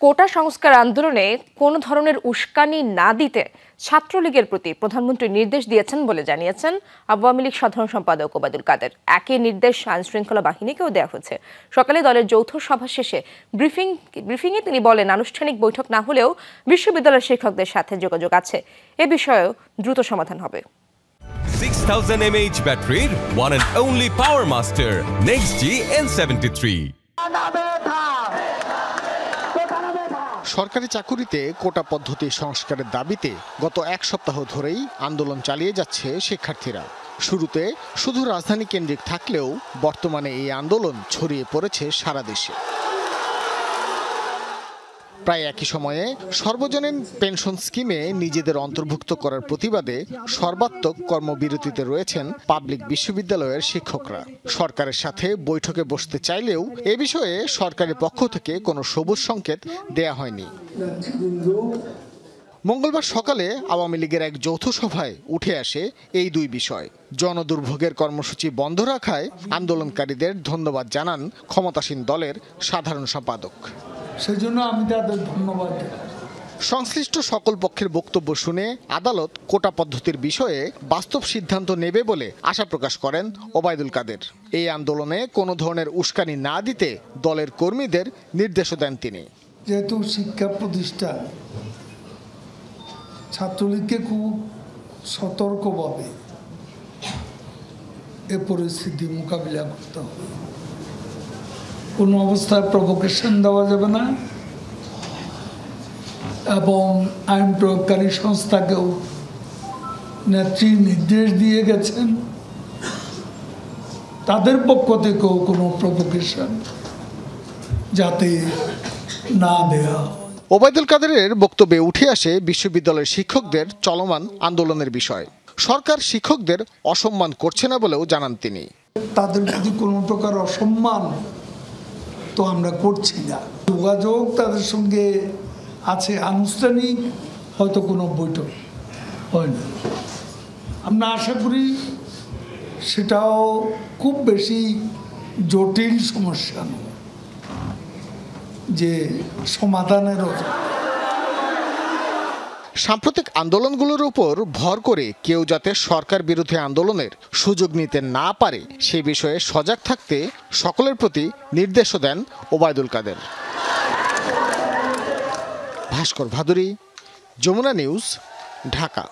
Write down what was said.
কোটা সংস্কার আন্দোলনে কোনো ধরনের উস্কানি না দিতে ছাত্রলীগের প্রতি প্রধানমন্ত্রী নির্দেশ দিয়েছেন বলে জানিয়েছেন আওয়ামী লীগ সাধারণ সম্পাদক ওবায়দুল কাদের। একই নির্দেশ আইনশৃঙ্খলা বাহিনীকেও দেওয়া হয়েছে। সকালে দলের যৌথ সভা শেষে ব্রিফিংয়ে তিনি বলেন, আনুষ্ঠানিক বৈঠক না হলেও বিশ্ববিদ্যালয়ের শিক্ষকদের সাথে যোগাযোগ আছে, এ বিষয়েও দ্রুত সমাধান হবে। 6000 mAh ব্যাটারির one and only power master NextG N73। সরকারি চাকুরিতে কোটা পদ্ধতি সংস্কারের দাবিতে গত এক সপ্তাহ ধরেই আন্দোলন চালিয়ে যাচ্ছে শিক্ষার্থীরা। শুরুতে শুধু রাজধানী কেন্দ্রিক থাকলেও বর্তমানে এই আন্দোলন ছড়িয়ে পড়েছে সারা দেশে। প্রায় একই সময়ে সর্বজনীন পেনশন স্কিমে নিজেদের অন্তর্ভুক্ত করার প্রতিবাদে সর্বাত্মক কর্মবিরতিতে রয়েছেন পাবলিক বিশ্ববিদ্যালয়ের শিক্ষকরা। সরকারের সাথে বৈঠকে বসতে চাইলেও এ বিষয়ে সরকারের পক্ষ থেকে কোনো সবুজ সংকেত দেয়া হয়নি। মঙ্গলবার সকালে আওয়ামী লীগের এক যৌথ সভায় উঠে আসে এই দুই বিষয়। জনদুর্ভোগের কর্মসূচি বন্ধ রাখায় আন্দোলনকারীদের ধন্যবাদ জানান ক্ষমতাসীন দলের সাধারণ সম্পাদক। সেজন্য আমি তাদের ধন্যবাদ। সংশ্লিষ্ট সকল পক্ষের বক্তব্য শুনে আদালত কোটা পদ্ধতির বিষয়ে বাস্তব সিদ্ধান্ত নেবে বলে আশা প্রকাশ করেন ওবায়দুল কাদের। এই আন্দোলনে কোনো ধরনের উস্কানি না দিতে দলের কর্মীদের নির্দেশও দেন তিনি। যেহেতু শিক্ষা প্রতিষ্ঠান, ছাত্রলীগকে খুব সতর্কভাবে এ পরিস্থিতি মোকাবিলা করতে হবে। কোনো অবস্থায় প্রভোকেশন দেওয়া যাবে না এবং আইন প্রয়োগকারী সংস্থাকেও নেত্রী নির্দেশ দিয়ে গেছেন তাদের পক্ষ থেকেও কোনো প্রভোকেশন যাতে না দেয়া। ওবায়দুল কাদেরের বক্তব্যে উঠে আসে বিশ্ববিদ্যালয়ের শিক্ষকদের চলমান আন্দোলনের বিষয়। সরকার শিক্ষকদের অসম্মান করছে না বলেও জানান তিনি। তাদের প্রতি কোনো প্রকার অসম্মান তো আমরা করছি না। যোগাযোগ তাদের সঙ্গে আছে, আনুষ্ঠানিক হয়তো কোনো বৈঠক হয় না। আমরা আশা করি সেটাও খুব বেশি জটিল সমস্যা নয় যে সমাধানেরও। সাম্প্রতিক আন্দোলনগুলোর উপর ভর করে কেউ যাতে সরকার বিরোধী আন্দোলনের সুযোগ নিতে না পারে সে বিষয়ে সজাগ থাকতে সকলের প্রতি নির্দেশও দেন ওবায়দুল কাদের। ভাস্কর ভাদুরী, যমুনা নিউজ, ঢাকা।